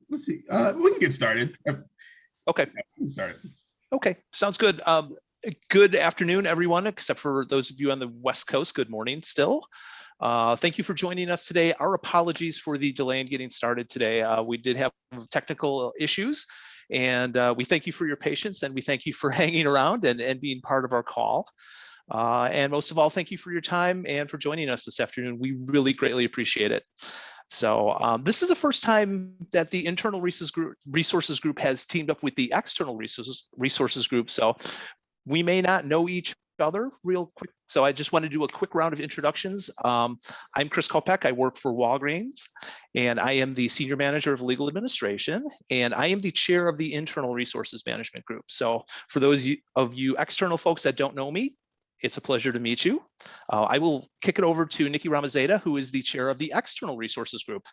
let's see. We can get started. Okay. Okay, sounds good. Good afternoon, everyone, except for those of you on the West Coast. Good morning still. Thank you for joining us today. Our apologies for the delay in getting started today. We did have technical issues, and we thank you for your patience, and we thank you for hanging around and being part of our call. And most of all, thank you for your time and for joining us this afternoon. We really greatly appreciate it. So this is the first time that the internal resources group has teamed up with the external resources group. So we may not know each other real quick. So I just want to do a quick round of introductions. I'm Chris Kopek. I work for Walgreens, and I am the Senior Manager of Legal Administration, and I am the Chair of the Internal Resources Management Group. So for those of you external folks that don't know me, it's a pleasure to meet you. I will kick it over to Nikki Ramazeda, who is the Chair of the External Resources Group.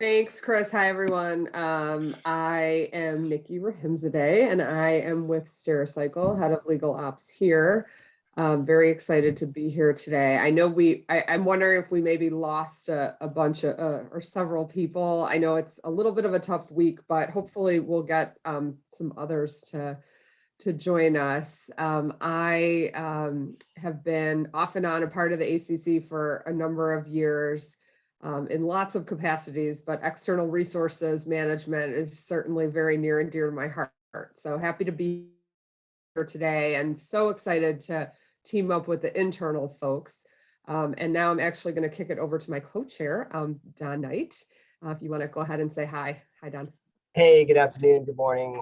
Thanks, Chris. Hi, everyone. I am Nikki Rahimzadeh, and I am with Stericycle, Head of Legal Ops here. Very excited to be here today. I know I'm wondering if we maybe lost a bunch of or several people. I know it's a little bit of a tough week, but hopefully we'll get some others to join us. I have been off and on a part of the ACC for a number of years in lots of capacities, but external resources management is certainly very near and dear to my heart. So happy to be here today and so excited to team up with the internal folks. And now I'm actually going to kick it over to my co-chair, Don Knight. If you want to go ahead and say hi. Hi, Don. Hey, good afternoon, good morning.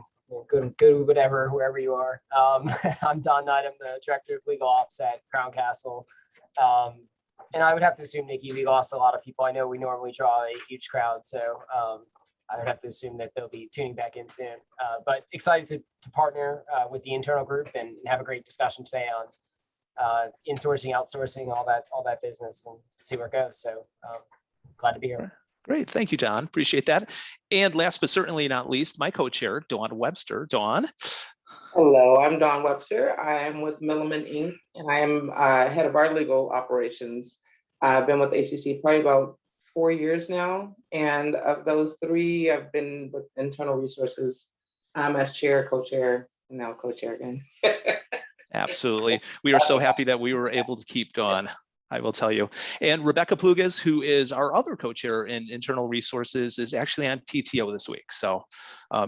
Good, whatever, whoever you are. I'm Don Knight. I'm the Director of Legal Ops at Crown Castle. And I would have to assume, Nikki, we lost a lot of people. I know we normally draw a huge crowd, so I would have to assume that they'll be tuning back in soon. But excited to partner with the internal group and have a great discussion today on insourcing, outsourcing, all that business, and see where it goes. So glad to be here. Great, thank you, Don. Appreciate that. And last but certainly not least, my co-chair, Dawn Webster. Dawn. Hello, I'm Dawn Webster. I am with Milliman Inc. and I am head of our legal operations. I've been with ACC probably about 4 years now. And of those 3, I've been with internal resources as chair, co-chair, and now co-chair again. Absolutely. We are so happy that we were able to keep Dawn, I will tell you. And Rebecca Plugas, who is our other co-chair in internal resources, is actually on PTO this week. So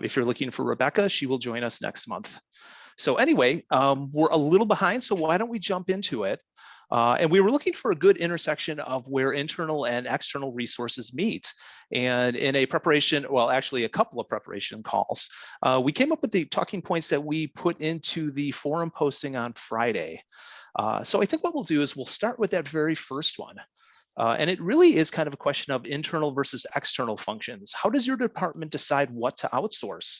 if you're looking for Rebecca, she will join us next month. So anyway, we're a little behind, so why don't we jump into it? And we were looking for a good intersection of where internal and external resources meet. And in a preparation, well, actually a couple of preparation calls, we came up with the talking points that we put into the forum posting on Friday. So I think what we'll do is we'll start with that very first one. And it really is kind of a question of internal versus external functions. How does your department decide what to outsource?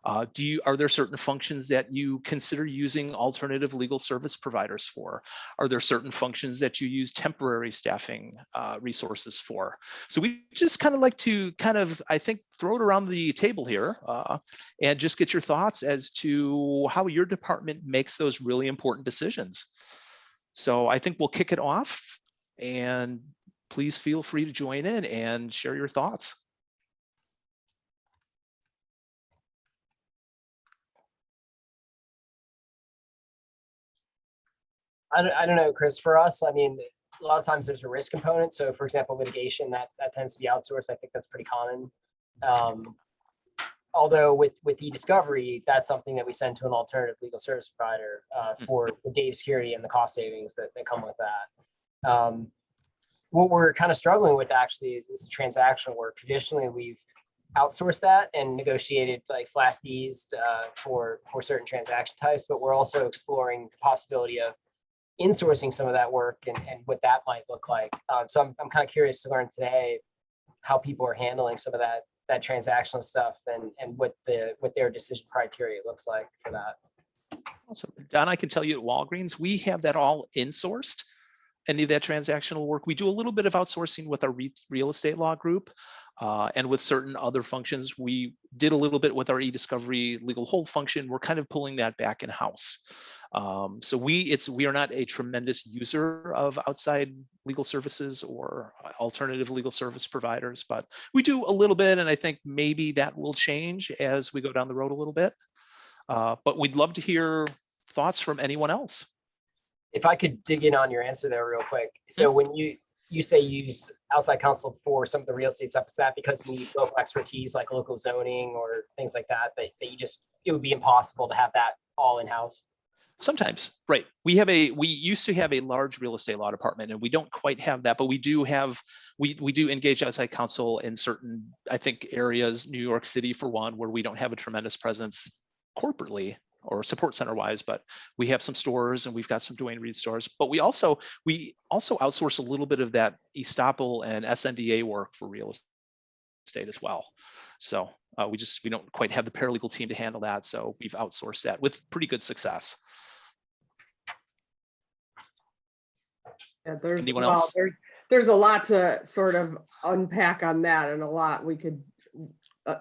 Are there certain functions that you consider using alternative legal service providers for? Are there certain functions that you use temporary staffing resources for? So we just kind of like to I think, throw it around the table here and just get your thoughts as to how your department makes those really important decisions. So I think we'll kick it off, and please feel free to join in and share your thoughts. I don't know, Chris, for us, I mean, a lot of times there's a risk component. So for example, litigation, that tends to be outsourced. I think that's pretty common. Although with e-discovery, that's something that we send to an alternative legal service provider for the data security and the cost savings that come with that. What we're kind of struggling with actually is the transactional work. Traditionally, we've outsourced that and negotiated like flat fees for certain transaction types, but we're also exploring the possibility of insourcing some of that work and what that might look like. So I'm kind of curious to learn today how people are handling some of that transactional stuff and what their decision criteria looks like for that. Awesome. Don, I can tell you at Walgreens, we have that all insourced. Any of that transactional work. We do a little bit of outsourcing with our real estate law group and with certain other functions. We did a little bit with our e-discovery legal hold function. We're kind of pulling that back in-house. So we are not a tremendous user of outside legal services or alternative legal service providers, but we do a little bit, and I think maybe that will change as we go down the road a little bit. But we'd love to hear thoughts from anyone else. If I could dig in on your answer there real quick. So when you say use outside counsel for some of the real estate stuff, is that because you need local expertise like local zoning or things like that, that it would be impossible to have that all in-house? Sometimes, right. We used to have a large real estate law department, and we don't quite have that, but we do engage outside counsel in certain, I think, areas, New York City for one, where we don't have a tremendous presence corporately or support center wise, but we have some stores and we've got some Dwayne Reed stores, but we also outsource a little bit of that estoppel and SNDA work for real estate as well. So we don't quite have the paralegal team to handle that. So we've outsourced that with pretty good success. Yeah, Anyone else? There's a lot to sort of unpack on that, and a lot we could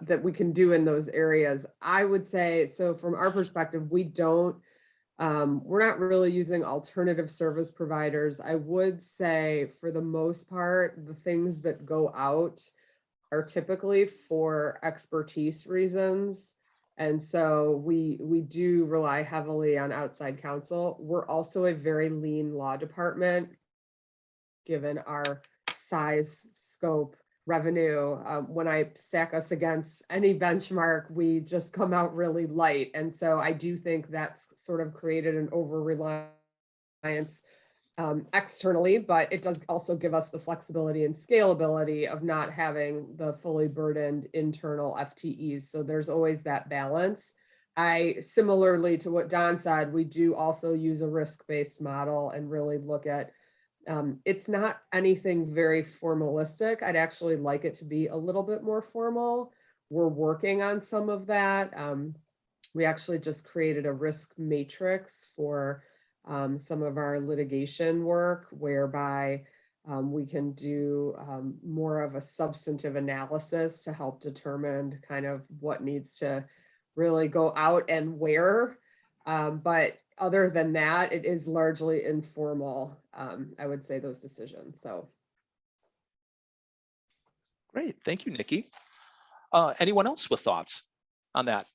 that we can do in those areas. I would say, so from our perspective, we're not really using alternative service providers. I would say for the most part, the things that go out are typically for expertise reasons. And so we do rely heavily on outside counsel. We're also a very lean law department, given our size, scope, revenue. When I stack us against any benchmark, we just come out really light. And so I do think that's sort of created an over-reliance externally, but it does also give us the flexibility and scalability of not having the fully burdened internal FTEs. So there's always that balance. Similarly to what Don said, we do also use a risk-based model and really look at it's not anything very formalistic. I'd actually like it to be a little bit more formal. We're working on some of that. We actually just created a risk matrix for some of our litigation work, whereby we can do more of a substantive analysis to help determine kind of what needs to really go out and where. But other than that, it is largely informal, I would say, those decisions. So. Great, thank you, Nikki. Anyone else with thoughts on that?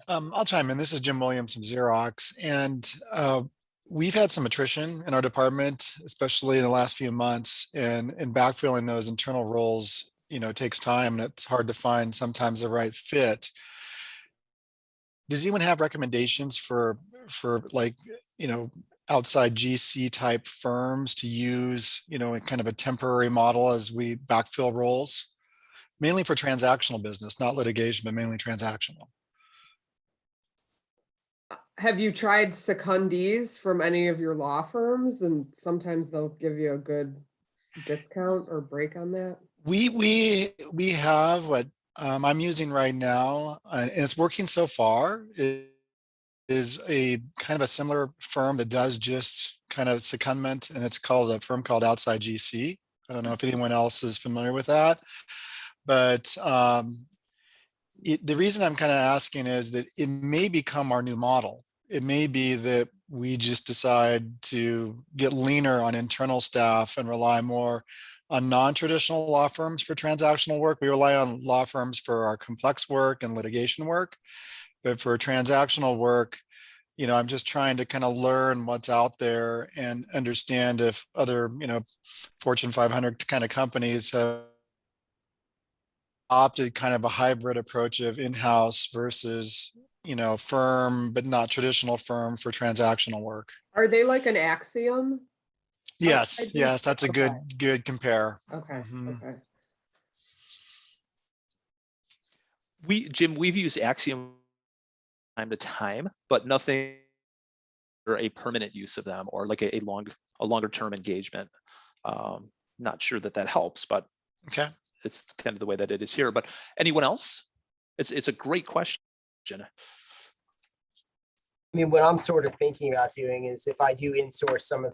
I'll chime in. This is Jim Williams from Xerox, and we've had some attrition in our department, especially in the last few months, and backfilling those internal roles, takes time, and it's hard to find sometimes the right fit. Does anyone have recommendations for like, outside GC type firms to use, in kind of a temporary model as we backfill roles, mainly for transactional business, not litigation, but mainly transactional? Have you tried secondees from any of your law firms? And sometimes they'll give you a good discount or break on that. We have what I'm using right now, and it's working so far. It is a kind of a similar firm that does just kind of secondment, and it's called a firm called Outside GC. I don't know if anyone else is familiar with that, but the reason I'm kind of asking is that it may become our new model. It may be that we just decide to get leaner on internal staff and rely more on non-traditional law firms for transactional work. We rely on law firms for our complex work and litigation work, but for transactional work, I'm just trying to kind of learn what's out there and understand if other, Fortune 500 kind of companies have opted kind of a hybrid approach of in-house versus, firm, but not traditional firm for transactional work. Are they like an Axiom? Yes, that's a good compare. Okay, okay. Jim, we've used Axiom time to time, but nothing or a permanent use of them or like a longer term engagement. Not sure that helps, but okay, it's kind of the way that it is here. But anyone else? It's a great question. I mean, what I'm sort of thinking about doing is if I do insource some of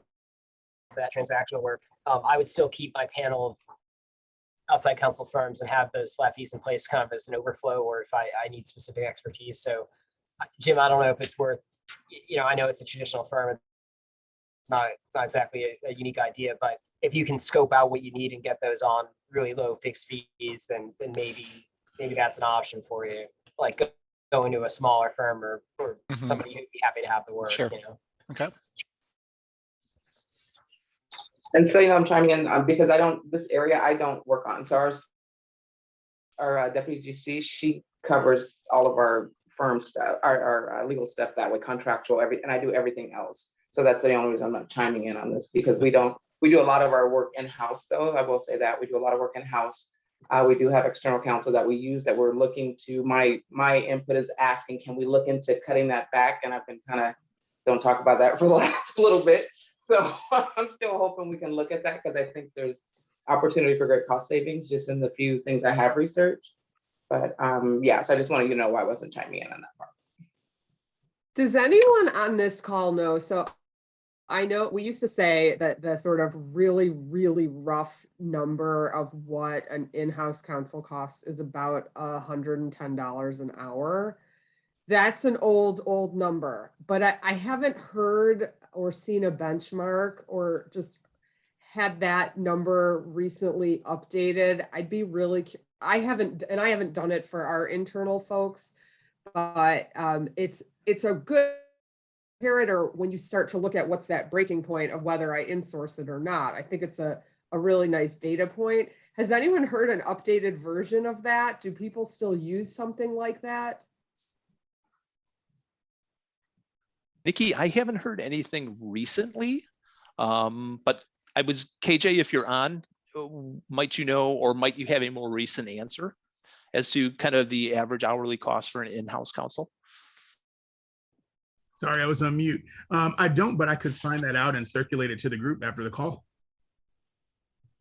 that transactional work, I would still keep my panel of outside counsel firms and have those flat fees in place kind of as an overflow, or if I need specific expertise. So Jim, I don't know if it's worth, I know it's a traditional firm. It's not exactly a unique idea, but if you can scope out what you need and get those on really low fixed fees, then maybe that's an option for you. Like go into a smaller firm or somebody who'd be happy to have the work. Sure. Okay. And so, I'm chiming in because this area I don't work on. So our deputy GC, she covers all of our firm stuff, our legal stuff that way, contractual, and I do everything else. So that's the only reason I'm not chiming in on this, because we do a lot of our work in-house though. I will say that we do a lot of work in-house. We do have external counsel that we use that we're looking to, my input is asking, can we look into cutting that back? And I've been don't talk about that for the last little bit. So I'm still hoping we can look at that, because I think there's opportunity for great cost savings just in the few things I have researched. But yeah, so I just wanted you to know why I wasn't chiming in on that part. Does anyone on this call know? So I know we used to say that the sort of really, really rough number of what an in-house counsel costs is about $110 an hour. That's an old number, but I haven't heard or seen a benchmark or just had that number recently updated. I'd be really, I haven't done it for our internal folks, but it's a good comparator when you start to look at what's that breaking point of whether I insource it or not. I think it's a really nice data point. Has anyone heard an updated version of that? Do people still use something like that? Nikki, I haven't heard anything recently, but KJ, if you're on, might you know, or might you have a more recent answer as to kind of the average hourly cost for an in-house counsel? Sorry, I was on mute. I don't, but I could find that out and circulate it to the group after the call.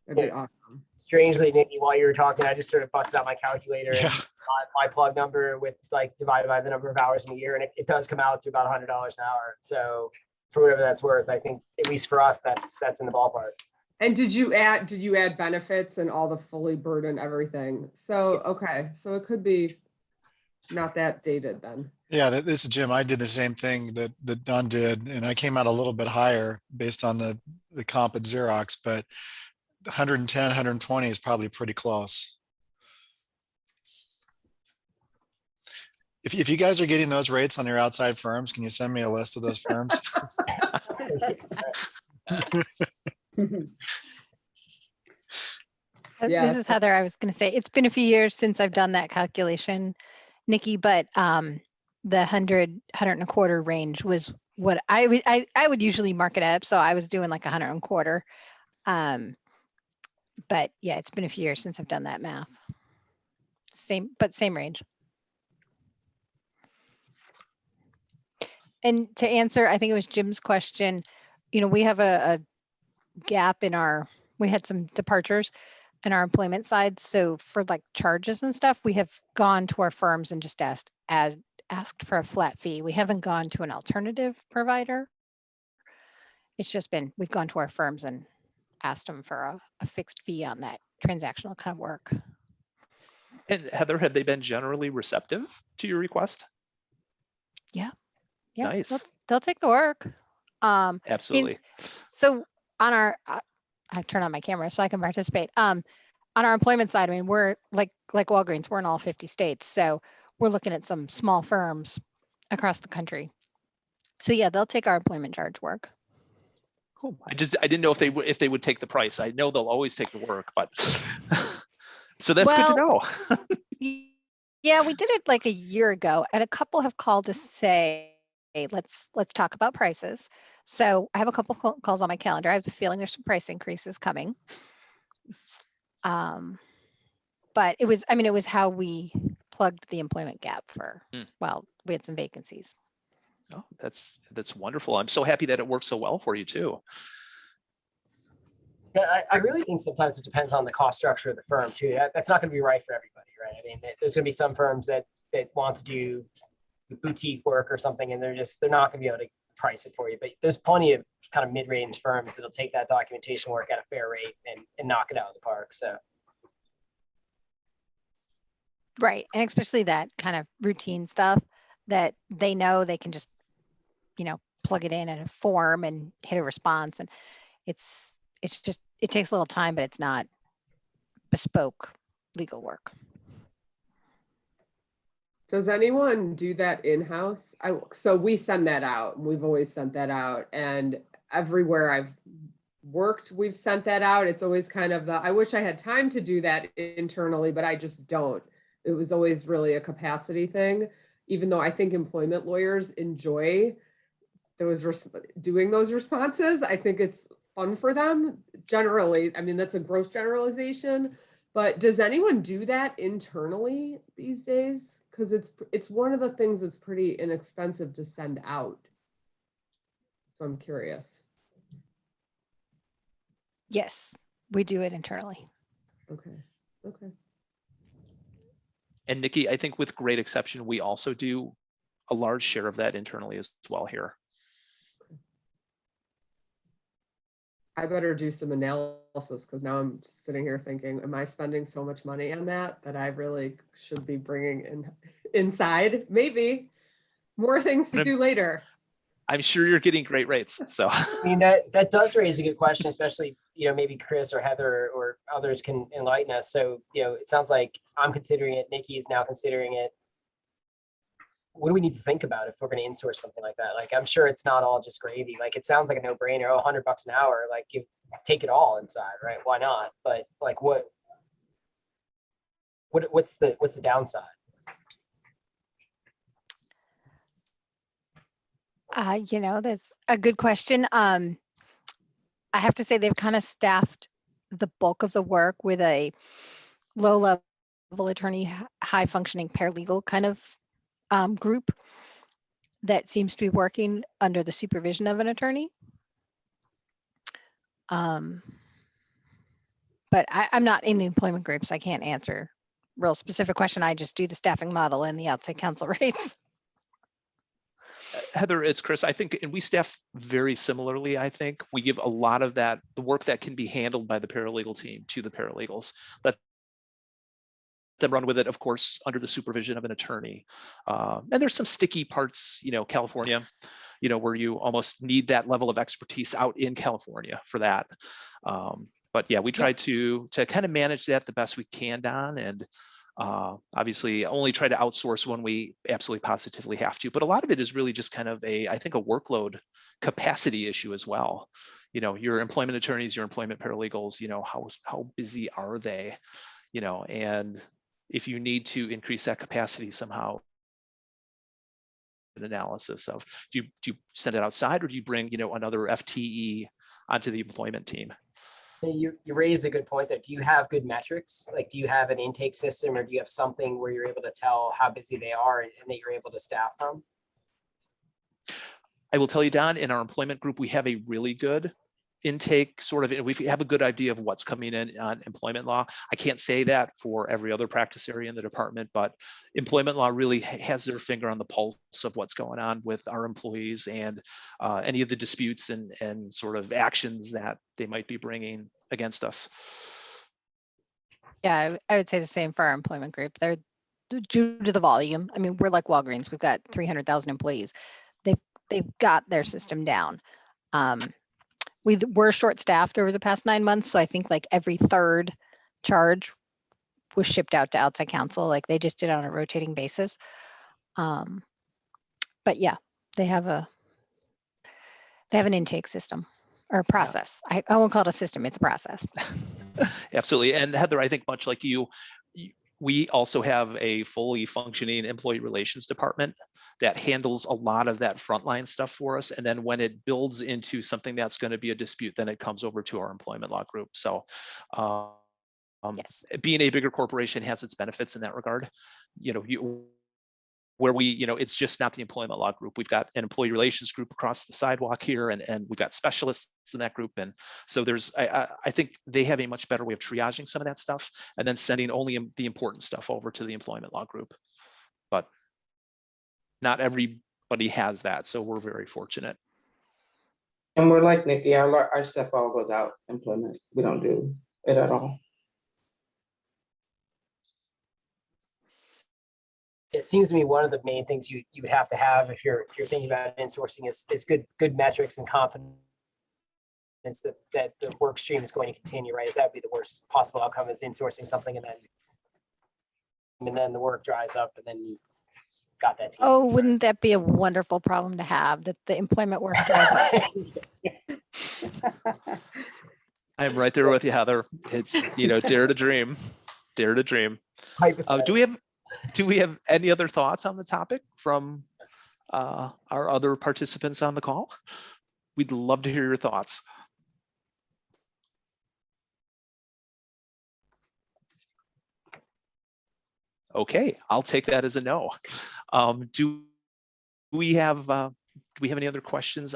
That'd be awesome. Strangely, Nikki, while you were talking, I just sort of busted out my calculator and my plug number with divided by the number of hours in a year, and it does come out to about $100 an hour. So for whatever that's worth, I think at least for us, that's in the ballpark. And did you add benefits and all the fully burdened everything? So okay, so it could be not that dated then. Yeah, this is Jim. I did the same thing that Don did, and I came out a little bit higher based on the comp at Xerox, but 110, 120 is probably pretty close. If you guys are getting those rates on your outside firms, can you send me a list of those firms? Yeah. This is Heather. I was going to say, it's been a few years since I've done that calculation, Nikki, but the 100 and a quarter range was what I would usually mark it up. So I was doing like 100 and a quarter. But yeah, it's been a few years since I've done that math. Same range. And to answer, I think it was Jim's question, we have a gap we had some departures in our employment side. So for like charges and stuff, we have gone to our firms and just asked for a flat fee. We haven't gone to an alternative provider. It's just been, we've gone to our firms and asked them for a fixed fee on that transactional kind of work. And Heather, have they been generally receptive to your request? Yeah. Nice. They'll take the work. Absolutely. So on our, I turn on my camera so I can participate. On our employment side, I mean, we're like Walgreens, we're in all 50 states. So we're looking at some small firms across the country. So yeah, they'll take our employment charge work. Cool. I didn't know if they would take the price. I know they'll always take the work, but so that's good to know. Yeah, we did it like a year ago, and a couple have called to say, hey, let's talk about prices. So I have a couple calls on my calendar. I have a feeling there's some price increases coming. But it was how we plugged the employment gap for, well, we had some vacancies. Oh, that's wonderful. I'm so happy that it works so well for you too. Yeah, I really think sometimes it depends on the cost structure of the firm too. That's not going to be right for everybody, right? I mean, there's going to be some firms that want to do boutique work or something, and they're not going to be able to price it for you. But there's plenty of kind of mid-range firms that'll take that documentation work at a fair rate and knock it out of the park. So Right. And especially that kind of routine stuff that they know they can just, plug it in a form and hit a response. And it's just, it takes a little time, but it's not bespoke legal work. Does anyone do that in-house? So we send that out, and we've always sent that out, and everywhere I've worked, we've sent that out. It's always kind of I wish I had time to do that internally, but I just don't. It was always really a capacity thing, even though I think employment lawyers enjoy doing those responses. I think it's fun for them generally. I mean, that's a gross generalization, but does anyone do that internally these days? Because it's one of the things that's pretty inexpensive to send out. So I'm curious. Yes, we do it internally. Okay. And Nikki, I think with great exception, we also do a large share of that internally as well here. I better do some analysis, because now I'm sitting here thinking, am I spending so much money on that I really should be bringing inside? Maybe more things to do later. I'm sure you're getting great rates. So I mean, that does raise a good question, especially, maybe Chris or Heather or others can enlighten us. So, it sounds like I'm considering it. Nikki is now considering it. What do we need to think about if we're going to insource something like that? Like, I'm sure it's not all just gravy. Like, it sounds like a no brainer. Oh, $100 an hour. Like, you take it all inside, right? Why not? But like, what's the downside? That's a good question. I have to say they've kind of staffed the bulk of the work with a low level attorney, high functioning paralegal kind of group that seems to be working under the supervision of an attorney. But I'm not in the employment groups. I can't answer real specific question. I just do the staffing model and the outside counsel rates. Heather, it's Chris. I think, and we staff very similarly. I think we give a lot of the work that can be handled by the paralegal team to the paralegals. Let them run with it, of course, under the supervision of an attorney. And there's some sticky parts, California, where you almost need that level of expertise out in California for that. But yeah, we try to kind of manage that the best we can, Don, and obviously only try to outsource when we absolutely positively have to. But a lot of it is really just kind of I think a workload capacity issue as well. Your employment attorneys, your employment paralegals, how busy are they? And if you need to increase that capacity somehow, an analysis of do you send it outside, or do you bring another FTE onto the employment team? You raised a good point there. Do you have good metrics? Like, do you have an intake system, or do you have something where you're able to tell how busy they are and that you're able to staff them? I will tell you, Don, in our employment group, we have a really good intake and we have a good idea of what's coming in on employment law. I can't say that for every other practice area in the department, but employment law really has their finger on the pulse of what's going on with our employees and any of the disputes and sort of actions that they might be bringing against us. Yeah, I would say the same for our employment group. They're due to the volume. I mean, we're like Walgreens. We've got 300,000 employees. They've got their system down. We were short-staffed over the past 9 months, so I think like every third charge was shipped out to outside counsel. Like they just did it on a rotating basis. But yeah, they have an intake system or a process. Yeah. I won't call it a system; it's a process. Absolutely, and Heather, I think much like you, we also have a fully functioning employee relations department that handles a lot of that frontline stuff for us. And then when it builds into something that's going to be a dispute, then it comes over to our employment law group. So yes. Being a bigger corporation has its benefits in that regard. Where we, it's just not the employment law group. We've got an employee relations group across the sidewalk here, and we've got specialists in that group. And so I think they have a much better way of triaging some of that stuff and then sending only the important stuff over to the employment law group. But not everybody has that. So we're very fortunate. And we're like Nikki, our stuff all goes out employment. We don't do it at all. it seems to me one of the main things you would have to have if you're thinking about insourcing is good metrics and confidence that the work stream is going to continue, right? Is that would be the worst possible outcome, is insourcing something and then the work dries up and then you got that team. Oh, wouldn't that be a wonderful problem to have, that the employment work dries up? I'm right there with you, Heather. It's, dare to dream, dare to dream. Do we have any other thoughts on the topic from our other participants on the call? We'd love to hear your thoughts. Okay, I'll take that as a no. Do we have any other questions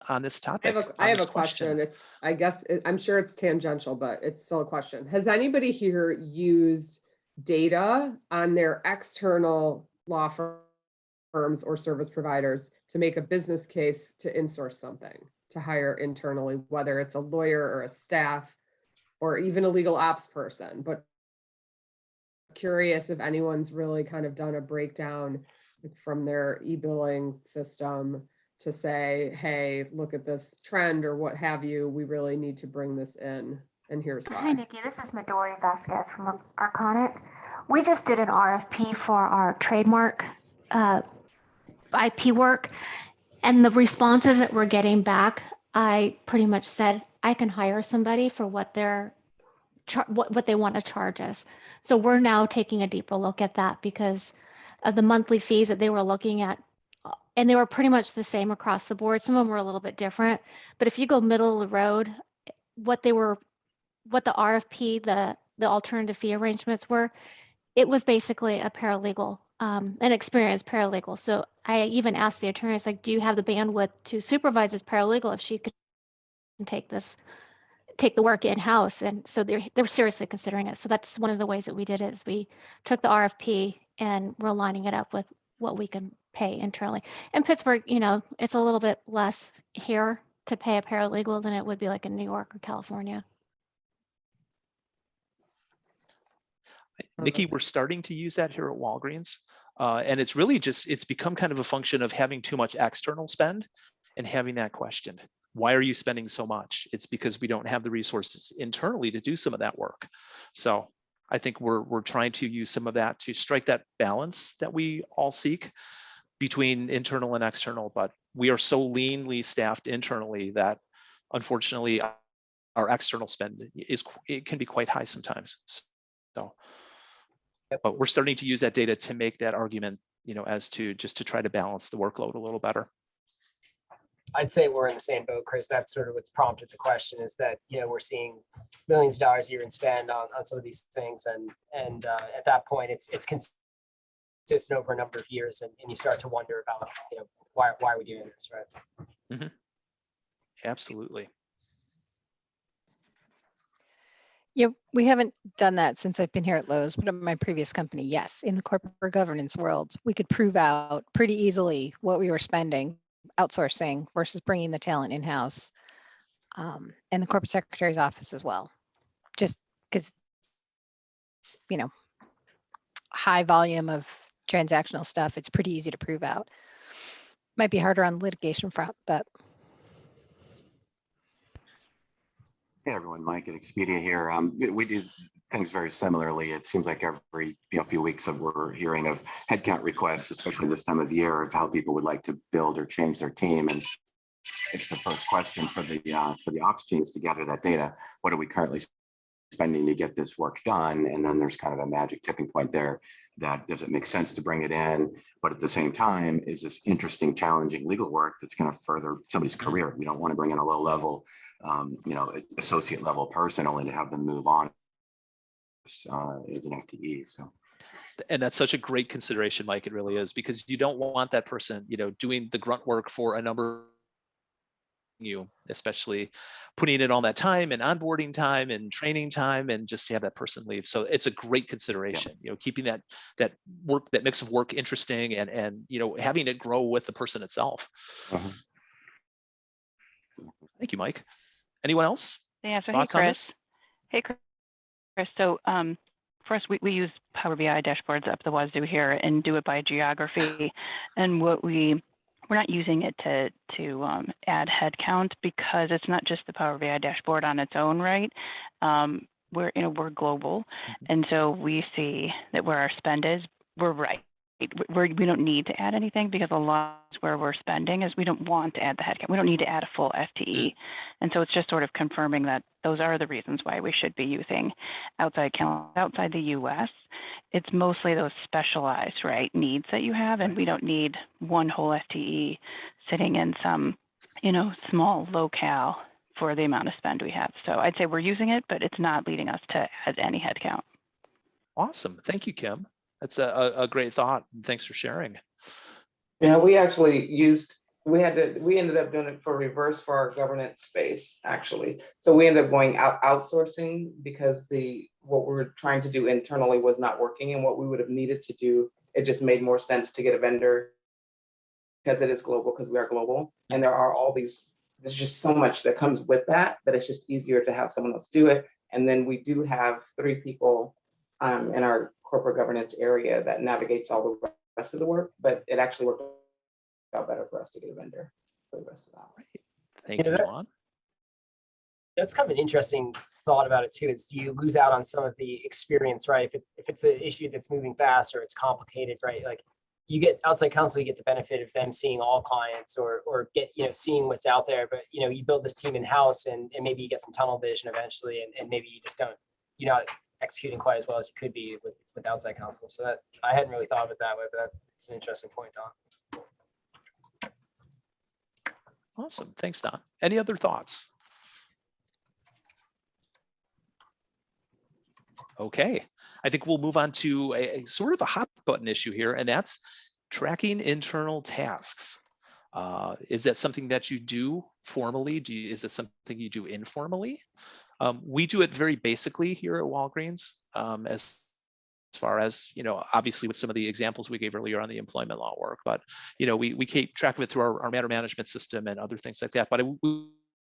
on this topic? I have a question. I'm sure it's tangential, but it's still a question. Has anybody here used data on their external law firms or service providers to make a business case to insource something, to hire internally, whether it's a lawyer or a staff or even a legal ops person? But curious if anyone's really kind of done a breakdown from their e-billing system to say, hey, look at this trend or what have you, we really need to bring this in, and here's why. Hi, Nikki. This is Midori Vasquez from Arconic. We just did an RFP for our trademark IP work, and the responses that we're getting back, I pretty much said I can hire somebody for what they're what they want to charge us. So we're now taking a deeper look at that because of the monthly fees that they were looking at, and they were pretty much the same across the board. Some of them were a little bit different, but if you go middle of the road, what the RFP, the alternative fee arrangements were, it was basically a paralegal, an experienced paralegal. So I even asked the attorneys, like, do you have the bandwidth to supervise this paralegal if she could take the work in-house? And so they're seriously considering it. So that's one of the ways that we did it, is we took the RFP and we're lining it up with what we can pay internally. In Pittsburgh, it's a little bit less here to pay a paralegal than it would be like in New York or California. Nikki, we're starting to use that here at Walgreens. And it's really it's become kind of a function of having too much external spend and having that questioned. Why are you spending so much? It's because we don't have the resources internally to do some of that work. So I think we're trying to use some of that to strike that balance that we all seek between internal and external. But we are so leanly staffed internally that unfortunately our external spend it can be quite high sometimes. So, but we're starting to use that data to make that argument, as to just to try to balance the workload a little better. I'd say we're in the same boat, Chris. That's sort of what's prompted the question, is that, we're seeing millions of dollars a year in spend on some of these things. And at that point, it's consistent over a number of years. And you start to wonder about, why are we doing this, right? Mm-hmm. Absolutely. Yeah, we haven't done that since I've been here at Lowe's, but at my previous company, yes, in the corporate governance world, we could prove out pretty easily what we were spending outsourcing versus bringing the talent in-house, and the corporate secretary's office as well, just because high volume of transactional stuff, it's pretty easy to prove out. Might be harder on the litigation front, but Hey everyone, Mike at Expedia here. We do things very similarly. It seems like every few weeks we're hearing of headcount requests, especially this time of year, of how people would like to build or change their team. And it's the first question for the ops teams to gather that data. What are we currently spending to get this work done? And then there's kind of a magic tipping point there. That does it make sense to bring it in? But at the same time, is this interesting, challenging legal work that's going to further somebody's career? We don't want to bring in a low level, associate level person only to have them move on as an FTE. So. And that's such a great consideration, Mike. It really is, because you don't want that person, doing the grunt work for a number. Especially putting in all that time and onboarding time and training time, and just to have that person leave. So it's a great consideration, keeping that work, that mix of work interesting, and having it grow with the person itself. Thank you, Mike. Anyone else? Yeah, so Thoughts on this? Hey, Chris. So for us, we use Power BI dashboards up the wazoo here and do it by geography. And we're not using it to add headcount because it's not just the Power BI dashboard on its own, right? We're global, and so we see that where our spend is, we're right. We don't need to add anything because a lot where we're spending is we don't want to add the headcount. We don't need to add a full FTE. And so it's just sort of confirming that those are the reasons why we should be using outside the US. It's mostly those specialized, right, needs that you have, and we don't need one whole FTE sitting in some, small locale for the amount of spend we have. So I'd say we're using it, but it's not leading us to add any headcount. Awesome. Thank you, Kim. That's a great thought. Thanks for sharing. Yeah, we actually we ended up doing it for reverse for our governance space, actually. So we ended up going outsourcing because what we were trying to do internally was not working, and what we would have needed to do, it just made more sense to get a vendor because it is global, because we are global. And there's just so much that comes with that it's just easier to have someone else do it. And then we do have 3 people in our corporate governance area that navigates all the rest of the work, but it actually worked out better for us to get a vendor for the rest of that. Thank you, Juan. That's kind of an interesting thought about it too, is do you lose out on some of the experience, right? If it's an issue that's moving fast or it's complicated, right? Like you get outside counsel, you get the benefit of them seeing all clients or get, seeing what's out there, but you build this team in-house and maybe you get some tunnel vision eventually, and maybe you just don't, you're not executing quite as well as you could be with outside counsel. So that I hadn't really thought of it that way, but that's an interesting point, Don. Awesome. Thanks, Don. Any other thoughts? Okay. I think we'll move on to a sort of a hot button issue here, and that's tracking internal tasks. Is that something that you do formally? Is it something you do informally? We do it very basically here at Walgreens, as far as, obviously with some of the examples we gave earlier on the employment law work, but, we keep track of it through our matter management system and other things like that. But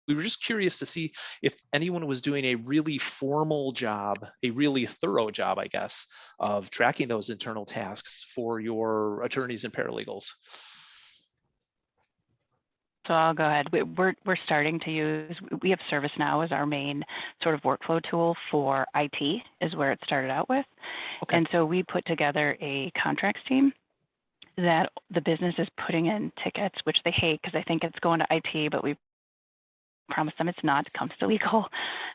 we were just curious to see if anyone was doing a really formal job, a really thorough job, I guess, of tracking those internal tasks for your attorneys and paralegals. So I'll go ahead. We're starting to use, we have ServiceNow as our main sort of workflow tool for IT, is where it started out with. Okay. And so we put together a contracts team that the business is putting in tickets, which they hate because they think it's going to IT, but we promise them it's not, it comes to legal.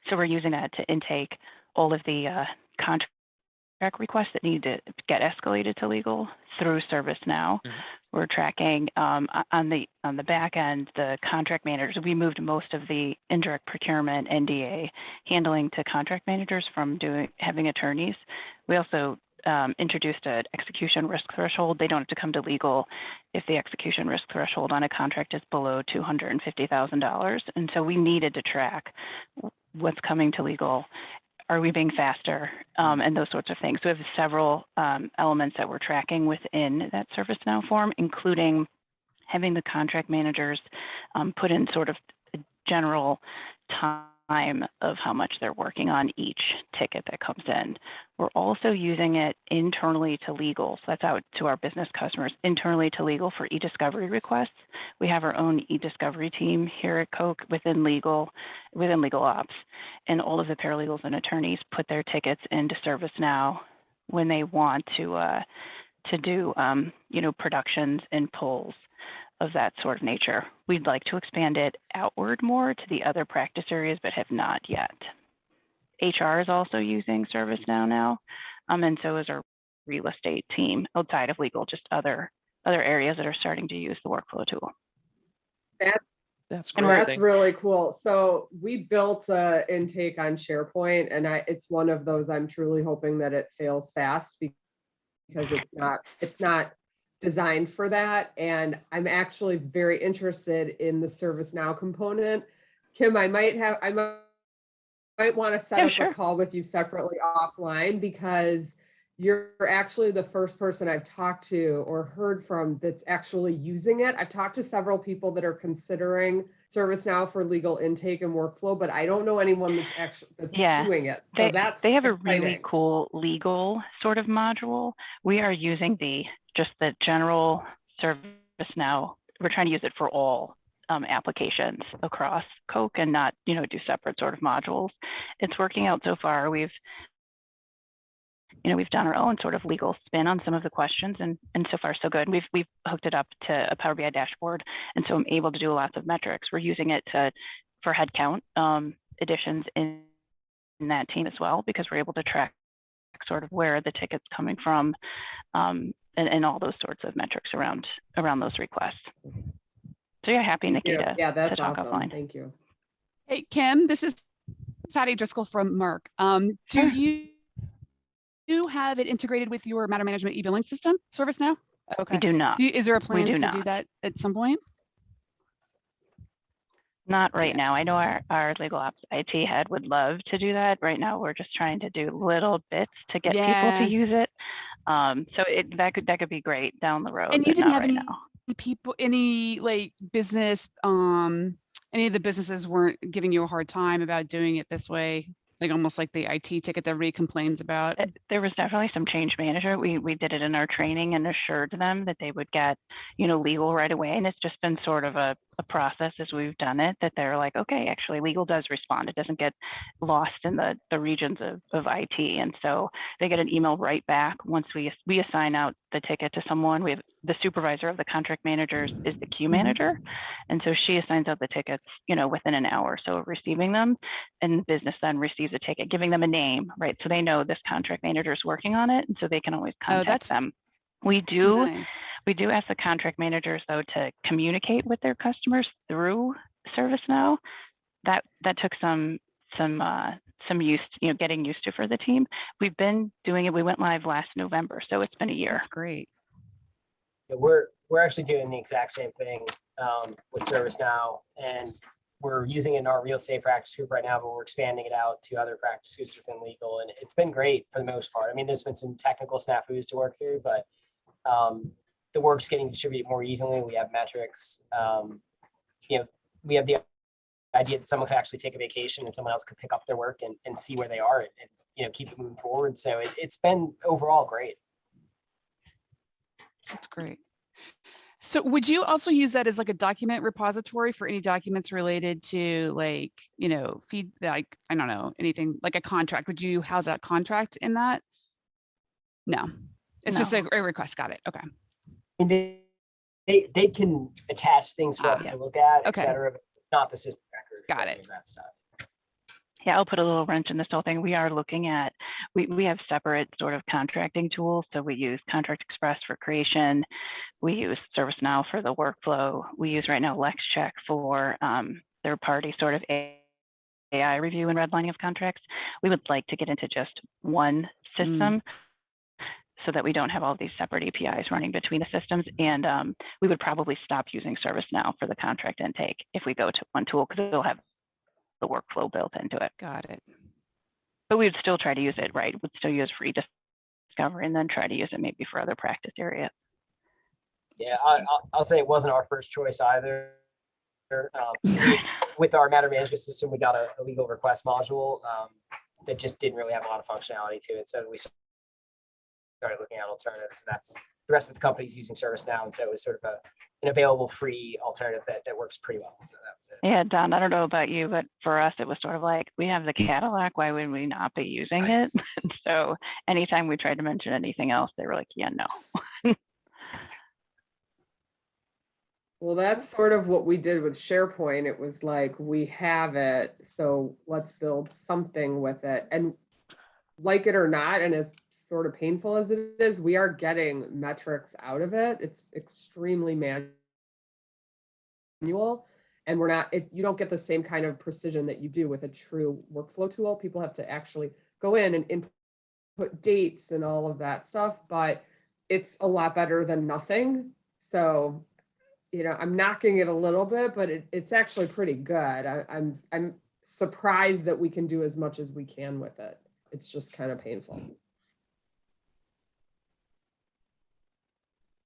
So we're using that to intake all of the contract requests that need to get escalated to legal through ServiceNow. Mm-hmm. We're tracking on the back end, the contract managers. We moved most of the indirect procurement NDA handling to contract managers from having attorneys. We also introduced an execution risk threshold. They don't have to come to legal if the execution risk threshold on a contract is below $250,000. And so we needed to track what's coming to legal. Are we being faster, and those sorts of things. So we have several elements that we're tracking within that ServiceNow form, including having the contract managers put in sort of a general time of how much they're working on each ticket that comes in. We're also using it internally to legal. So that's out to our business customers, internally to legal for e-discovery requests. We have our own e-discovery team here at Coke within legal ops, and all of the paralegals and attorneys put their tickets into ServiceNow when they want to do productions and pulls of that sort of nature. We'd like to expand it outward more to the other practice areas, but have not yet. HR is also using ServiceNow now, and so is our real estate team outside of legal, just other areas that are starting to use the workflow tool. That's great. And that's really cool. So we built an intake on SharePoint, and it's one of those I'm truly hoping that it fails fast because it's not designed for that. And I'm actually very interested in the ServiceNow component. Kim, I might want to set up a call with you separately offline, because you're actually the first person I've talked to or heard from that's actually using it. I've talked to several people that are considering ServiceNow for legal intake and workflow, but I don't know anyone that's actually Yeah, doing it. So they have a really exciting. cool legal sort of module. We are using just the general ServiceNow. We're trying to use it for all applications across Coke and not, do separate sort of modules. It's working out so far. We've done our own sort of legal spin on some of the questions, and so far so good. We've hooked it up to a Power BI dashboard, and so I'm able to do lots of metrics. We're using it for headcount additions in that team as well, because we're able to track sort of where the ticket's coming from, and all those sorts of metrics around those requests. So yeah, happy, Nikki, to that's talk awesome. offline. Thank you. Hey, Kim, this is Patty Driscoll from Merck. Do you have it integrated with your matter management e-billing system, ServiceNow? Okay. We do not. Is there a plan to not. do that at some point? Not right now. I know our legal ops IT head would love to do that. Right now, we're just trying to do little bits to get people to use it. So that could be great down the road. And you didn't have right any now. people, any like business, any of the businesses weren't giving you a hard time about doing it this way, like almost like the IT ticket that everybody complains about? There was definitely some change management. We did it in our training and assured them that they would get, legal right away. And it's just been sort of a process as we've done it, that they're like, okay, actually legal does respond. It doesn't get lost in the regions of IT. And so they get an email right back once we assign out the ticket to someone. We have the supervisor of the contract managers is the queue manager. And so she assigns out the tickets, within an hour or so of receiving them, and business then receives a ticket, giving them a name, right? So they know this contract manager is working on it, and so they can always contact them. We do ask the contract managers though to communicate with their customers through ServiceNow. That took some use, getting used to for the team. We've been doing it. We went live last November, so it's been a year. That's great. Yeah, we're actually doing the exact same thing with ServiceNow, and we're using it in our real estate practice group right now, but we're expanding it out to other practice groups within legal, and it's been great for the most part. I mean, there's been some technical snafus to work through, but the work's getting distributed more evenly. We have metrics. We have the idea that someone could actually take a vacation and someone else could pick up their work and see where they are and keep it moving forward. So it's been overall great. That's great. So would you also use that as like a document repository for any documents related to like, feedback, I don't know, anything like a contract? Would you house that contract in that? No, it's just a request. Got it. Okay. And they can attach things for us to look at, et cetera, but it's not the system record. Got it. That stuff. Yeah, I'll put a little wrench in this whole thing. We are looking at, we have separate sort of contracting tools. So we use Contract Express for creation. We use ServiceNow for the workflow. We use right now LexCheck for third party sort of AI review and redlining of contracts. We would like to get into just one system so that we don't have all these separate APIs running between the systems. And we would probably stop using ServiceNow for the contract intake if we go to one tool, because it'll have the workflow built into it. Got it. But we'd still try to use it, right? We'd still use free discovery and then try to use it maybe for other practice areas. Yeah, I'll say it wasn't our first choice either. With our matter management system, we got a legal request module that just didn't really have a lot of functionality to it. So we started looking at alternatives, and that's the rest of the companies using ServiceNow. And so it was sort of an available free alternative that works pretty well. So that was it. Yeah, Don, I don't know about you, but for us, it was sort of like, we have the Cadillac, why would we not be using it? So anytime we tried to mention anything else, they were like, yeah, no. Well, that's sort of what we did with SharePoint. It was like, we have it, so let's build something with it. And like it or not, and as sort of painful as it is, we are getting metrics out of it. It's extremely manual, and you don't get the same kind of precision that you do with a true workflow tool. People have to actually go in and input dates and all of that stuff, but it's a lot better than nothing. So, I'm knocking it a little bit, but it's actually pretty good. I'm surprised that we can do as much as we can with it. It's just kind of painful.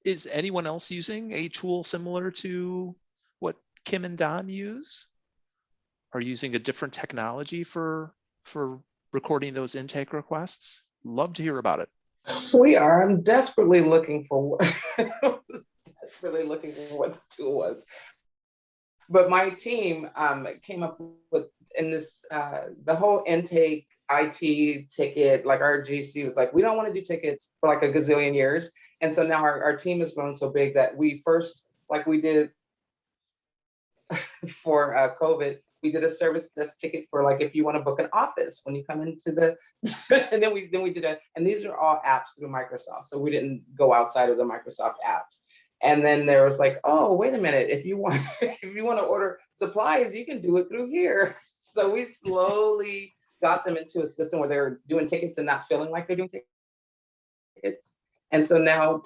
Is anyone else using a tool similar to what Kim and Don use? Are using a different technology for recording those intake requests? Love to hear about it. We are. I'm desperately looking for desperately looking for what the tool was. But my team came up with, in this, the whole intake IT ticket, like our GC was like, we don't want to do tickets for like a gazillion years. And so now our team has grown so big that we first, like we did for COVID, we did a service desk ticket for like if you want to book an office when you come into the, and then we did a, and these are all apps through Microsoft. So we didn't go outside of the Microsoft apps. And then there was like, oh, wait a minute, if you want to order supplies, you can do it through here. So we slowly got them into a system where they're doing tickets and not feeling like they're doing tickets. And so now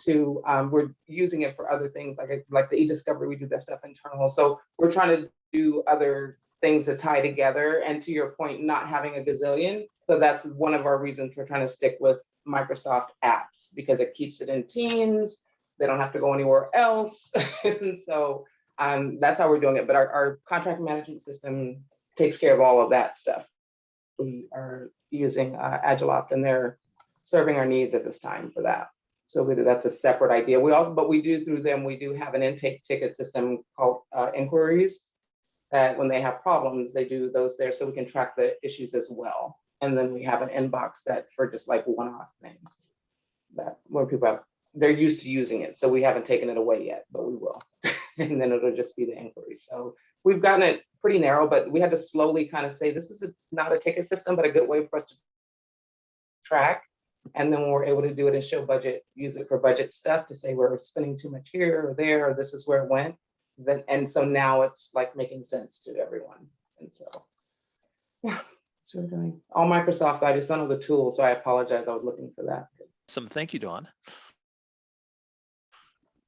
we're using it for other things like the e-discovery, we do that stuff internal. So we're trying to do other things that tie together. And to your point, not having a gazillion. So that's one of our reasons we're trying to stick with Microsoft apps, because it keeps it in Teams. They don't have to go anywhere else. And so that's how we're doing it. But our contract management system takes care of all of that stuff. We are using AgileOpt, and they're serving our needs at this time for that. So that's a separate idea. But we do through them, we do have an intake ticket system called inquiries, that when they have problems, they do those there so we can track the issues as well. And then we have an inbox that for just like one-off things that where people they're used to using it. So we haven't taken it away yet, but we will. And then it'll just be the inquiry. So we've gotten it pretty narrow, but we had to slowly kind of say, this is not a ticket system, but a good way for us to track. And then when we're able to do it and show budget, use it for budget stuff to say we're spending too much here or there, or this is where it went. And so now it's like making sense to everyone. And so, yeah, that's what we're doing. All Microsoft, I just don't know the tool, so I apologize. I was looking for that. Thank you, Dawn.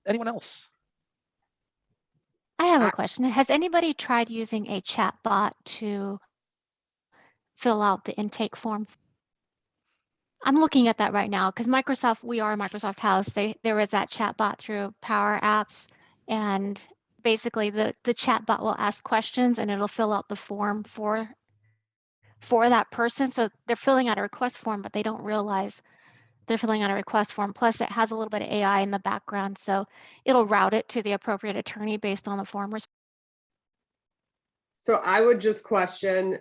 Anyone else? I have a question. Has anybody tried using a chat bot to fill out the intake form? I'm looking at that right now because Microsoft, we are a Microsoft house. There is that chat bot through Power Apps, and basically the chat bot will ask questions and it'll fill out the form for that person. So they're filling out a request form, but they don't realize they're filling out a request form. Plus it has a little bit of AI in the background. So it'll route it to the appropriate attorney based on the form. So I would just question,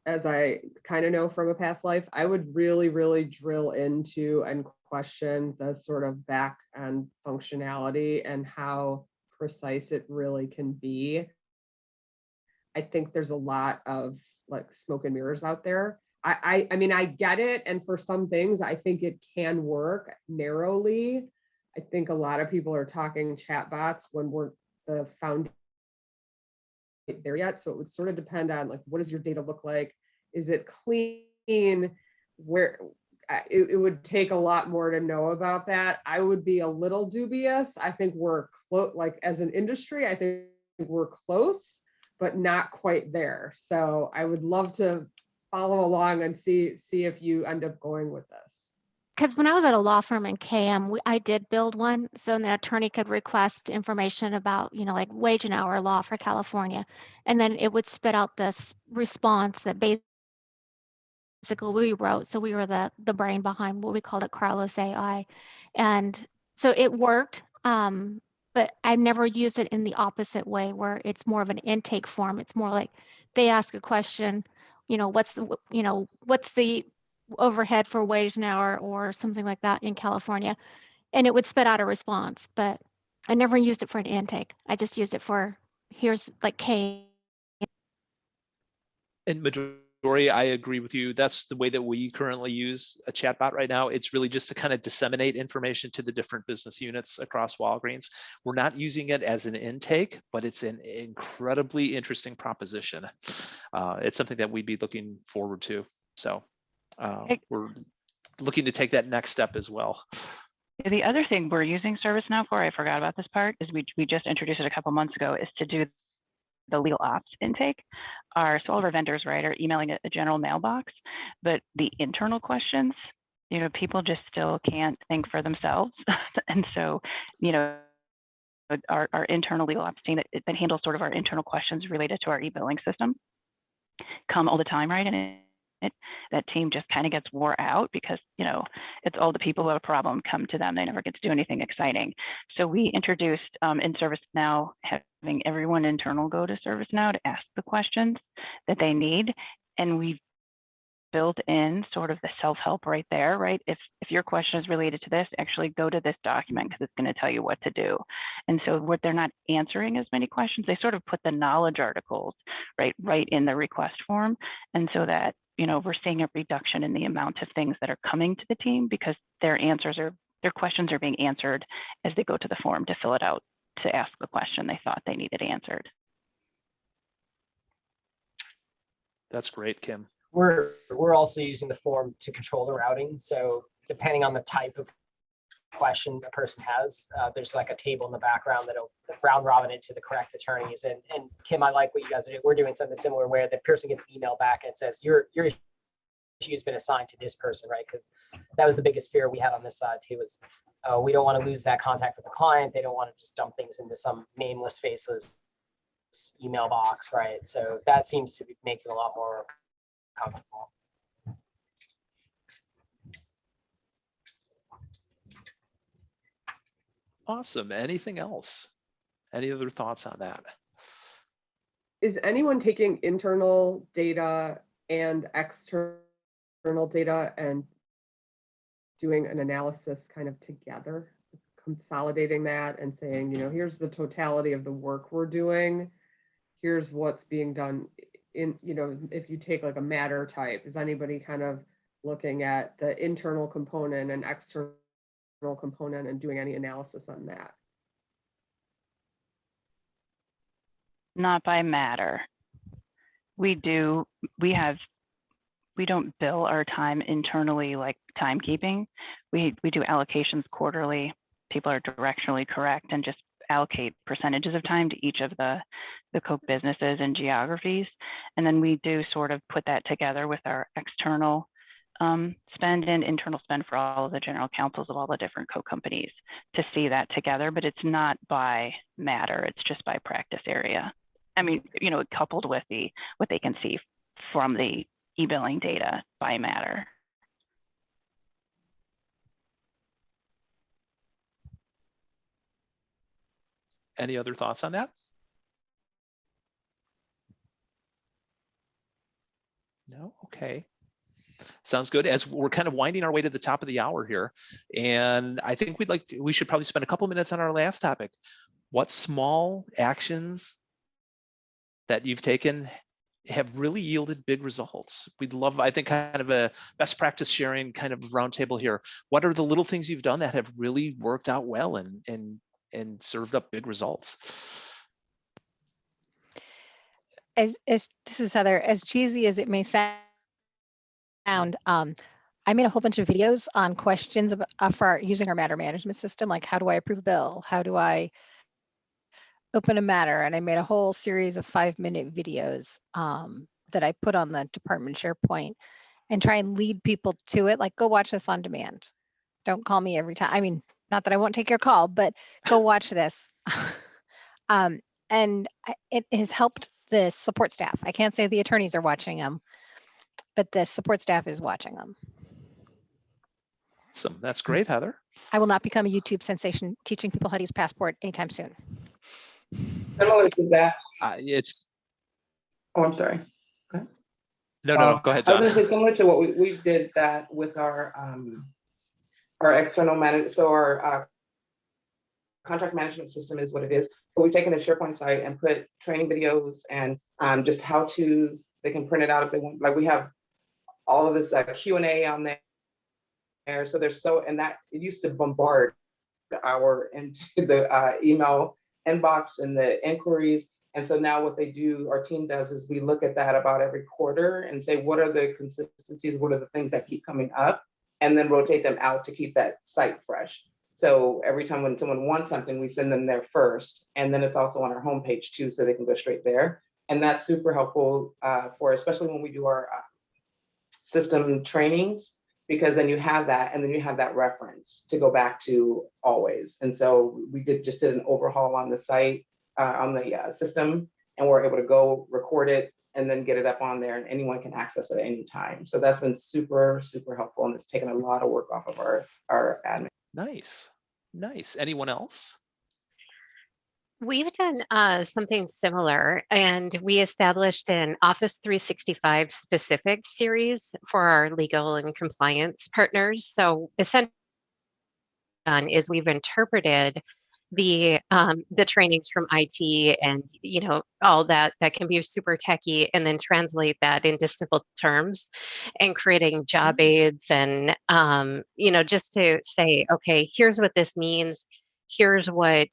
as I kind of know from a past life, I would really, really drill into and question the sort of back end functionality and how precise it really can be. I think there's a lot of like smoke and mirrors out there. I mean, I get it. And for some things, I think it can work narrowly. I think a lot of people are talking chatbots when we're the foundation there yet. So it would sort of depend on like, what does your data look like? Is it clean? Where it would take a lot more to know about that. I would be a little dubious. I think we're close, like as an industry, I think we're close, but not quite there. So I would love to follow along and see if you end up going with this. Because when I was at a law firm in KM, I did build one. So an attorney could request information about, like wage and hour law for California. And then it would spit out this response that basically we wrote. So we were the brain behind what we called it Carlos AI. And so it worked. But I've never used it in the opposite way where it's more of an intake form. It's more like they ask a question, what's the overhead for wage an hour or something like that in California, and it would spit out a response. But I never used it for an intake. I just used it for here's like K. And majority, I agree with you. That's the way that we currently use a chatbot right now. It's really just to kind of disseminate information to the different business units across Walgreens. We're not using it as an intake, but it's an incredibly interesting proposition. It's something that we'd be looking forward to. So we're looking to take that next step as well. The other thing we're using ServiceNow for, I forgot about this part, is we just introduced it a couple months ago, is to do the legal ops intake. So all of our vendors, right, are emailing a general mailbox, but the internal questions, people just still can't think for themselves. And so, our internal legal ops team that handles sort of our internal questions related to our e-billing system come all the time, right? And that team just kind of gets wore out because, you know, it's all the people who have a problem come to them. They never get to do anything exciting. So we introduced in ServiceNow, having everyone internal go to ServiceNow to ask the questions that they need. And we built in sort of the self-help right there, right? If your question is related to this, actually go to this document because it's going to tell you what to do. And so what they're not answering as many questions, they sort of put the knowledge articles right in the request form. And so that, you know, we're seeing a reduction in the amount of things that are coming to the team because their questions are being answered as they go to the form to fill it out to ask the question they thought they needed answered. That's great, Kim. We're also using the form to control the routing. So depending on the type of question a person has, there's like a table in the background that'll round robin it to the correct attorneys. And Kim, I like what you guys are doing. We're doing something similar where the person gets an email back and it says your issue has been assigned to this person, right? Because that was the biggest fear we had on this side too, is we don't want to lose that contact with the client. They don't want to just dump things into some nameless, faceless email box, right? So that seems to be making a lot more comfortable. Awesome. Anything else? Any other thoughts on that? Is anyone taking internal data and external data and doing an analysis kind of together, consolidating that and saying, you know, here's the totality of the work we're doing. Here's what's being done in, you know, if you take like a matter type, is anybody kind of looking at the internal component and external component and doing any analysis on that? Not by matter. We don't bill our time internally like timekeeping. We do allocations quarterly. People are directionally correct and just allocate percentages of time to each of the Coke businesses and geographies. And then we do sort of put that together with our external spend and internal spend for all of the general counsels of all the different Coke companies to see that together, but it's not by matter, it's just by practice area. I mean, you know, coupled with what they can see from the e-billing data by matter. Any other thoughts on that? No? Okay. Sounds good. As we're kind of winding our way to the top of the hour here, and I think we should probably spend a couple minutes on our last topic. What small actions that you've taken have really yielded big results? We'd love, I think, kind of a best practice sharing kind of roundtable here. What are the little things you've done that have really worked out well and served up big results? As this is Heather, as cheesy as it may sound, I made a whole bunch of videos on questions for using our matter management system, like how do I approve a bill? How do I open a matter? And I made a whole series of 5-minute videos that I put on the department SharePoint and try and lead people to it. Like, go watch this on demand. Don't call me every time. I mean, not that I won't take your call, but go watch this. And it has helped the support staff. I can't say the attorneys are watching them, but the support staff is watching them. Awesome. That's great, Heather. I will not become a YouTube sensation teaching people how to use Passport anytime soon. Similar to that. It's. Oh, I'm sorry. No, go ahead, I John. was going to say similar to what we did that with our external manager. So our contract management system is what it is. But we've taken a SharePoint site and put training videos and just how-tos. They can print it out if they want. Like, we have all of this Q&A on there. So there's and that it used to bombard into the email inbox and the inquiries. And so now what our team does is we look at that about every quarter and say, what are the consistencies? What are the things that keep coming up? And then rotate them out to keep that site fresh. So every time when someone wants something, we send them there first. And then it's also on our homepage too, so they can go straight there. And that's super helpful especially when we do our system trainings. because then you have that, and then you have that reference to go back to always. And so we just did an overhaul on the site, on the system, and we're able to go record it and then get it up on there, and anyone can access it at any time. So that's been super, super helpful, and it's taken a lot of work off of our admin. Nice. Anyone else? We've done something similar, and we established an Office 365 specific series for our legal and compliance partners. So essentially, is we've interpreted the trainings from IT and all that can be super techy, and then translate that into simple terms, and creating job aids and just to say, okay, here's what this means. Here's what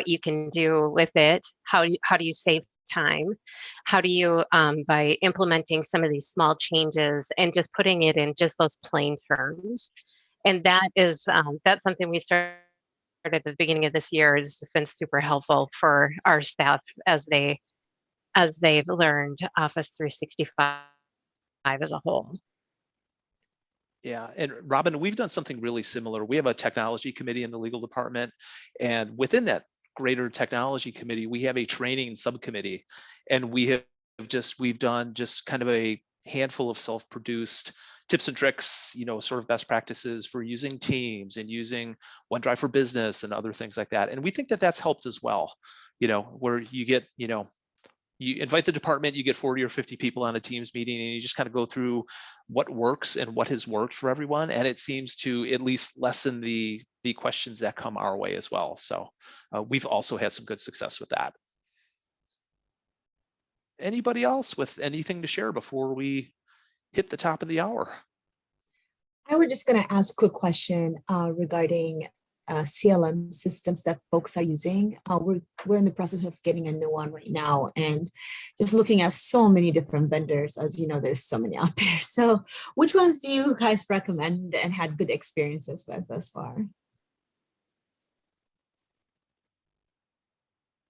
you can do with it. How do you save time? How do you by implementing some of these small changes and just putting it in just those plain terms? And that is that's something we started at the beginning of this year. Has been super helpful for our staff as they've learned Office 365 as a whole. Yeah, and Robin, we've done something really similar. We have a technology committee in the legal department, and within that greater technology committee, we have a training subcommittee, and we've done just kind of a handful of self-produced tips and tricks, sort of best practices for using Teams and using OneDrive for Business and other things like that. And we think that that's helped as well, where you get, you invite the department, you get 40 or 50 people on a Teams meeting, and you just kind of go through what works and what has worked for everyone. And it seems to at least lessen the questions that come our way as well. So we've also had some good success with that. Anybody else with anything to share before we hit the top of the hour? I was just going to ask a quick question regarding CLM systems that folks are using. We're in the process of getting a new one right now, and just looking at so many different vendors. As you know, there's so many out there. So which ones do you guys recommend and had good experiences with thus far?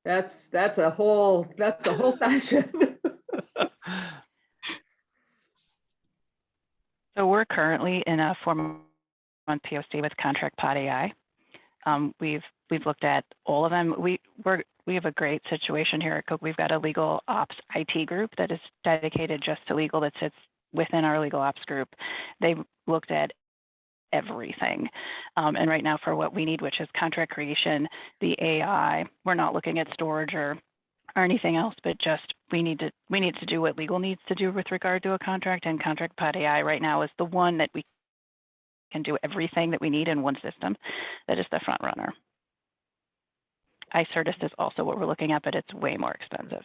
That's a whole session. So we're currently in a 4-month POC with ContractPod AI. We've looked at all of them. We have a great situation here at Coke. We've got a legal ops IT group that is dedicated just to legal, that sits within our legal ops group. They've looked at everything, and right now for what we need, which is contract creation, the AI, we're not looking at storage or anything else, but just we need to do what legal needs to do with regard to a contract, and ContractPod AI right now is the one that we can do everything that we need in one system. That is the front runner. iCertis is also what we're looking at, but it's way more expensive.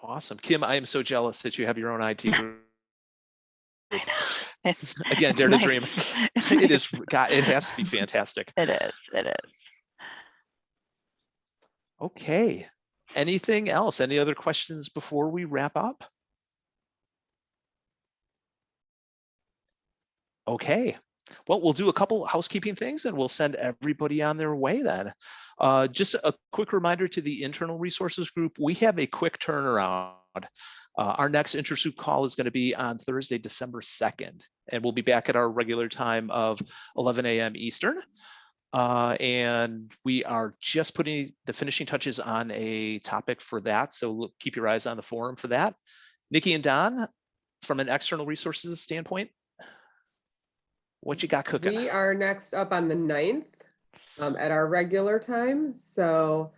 Awesome. Kim, I am so jealous that you have your own IT group. Again, dare to dream. It is, God, it has to be fantastic. It is. Okay. Anything else? Any other questions before we wrap up? Okay. Well, we'll do a couple housekeeping things and we'll send everybody on their way then. Just a quick reminder to the internal resources group, we have a quick turnaround. Our next InterSoup call is going to be on Thursday, December 2nd, and we'll be back at our regular time of 11 a.m. Eastern. And we are just putting the finishing touches on a topic for that. So keep your eyes on the forum for that. Nikki and Don, from an external resources standpoint, what you got cooking? We are next up on the 9th at our regular time. So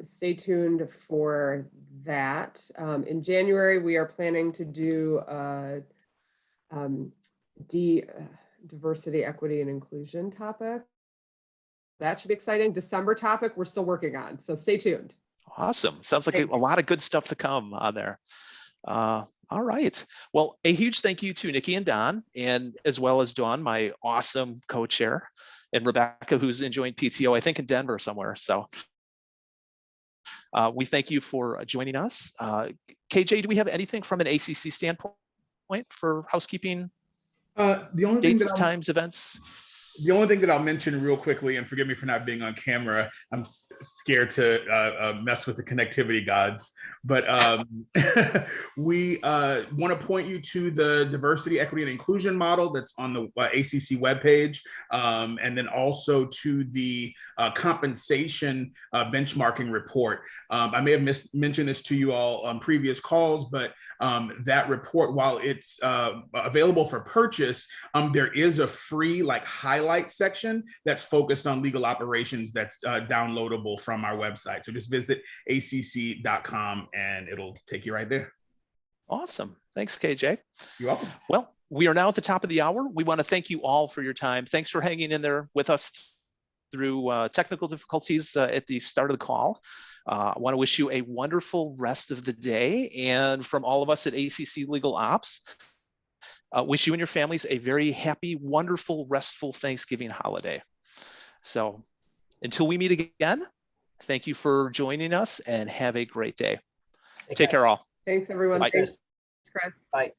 stay tuned for that. In January, we are planning to do diversity, equity, and inclusion topic. That should be exciting. December topic we're still working on, so stay tuned. Awesome. Sounds like a lot of good stuff to come on there. All right. Well, a huge thank you to Nikki and Don, and as well as Dawn, my awesome co-chair, and Rebecca, who's enjoying PTO, I think in Denver somewhere. So we thank you for joining us. KJ, do we have anything from an ACC standpoint for housekeeping? The only Dates, thing that times, events? The only thing that I'll mention real quickly, and forgive me for not being on camera, I'm scared to mess with the connectivity gods, but we want to point you to the diversity, equity, and inclusion model that's on the ACC webpage, and then also to the compensation benchmarking report. I may have mentioned this to you all on previous calls, but that report, while it's available for purchase, there is a free highlight section that's focused on legal operations that's downloadable from our website. So just visit acc.com and it'll take you right there. Awesome. Thanks, KJ. You're welcome. Well, we are now at the top of the hour. We want to thank you all for your time. Thanks for hanging in there with us through technical difficulties at the start of the call. I want to wish you a wonderful rest of the day. And from all of us at ACC Legal Ops, wish you and your families a very happy, wonderful, restful Thanksgiving holiday. So until we meet again, thank you for joining us and have a great day. Take care all. Thanks, everyone. Bye. Thanks, Chris. Bye.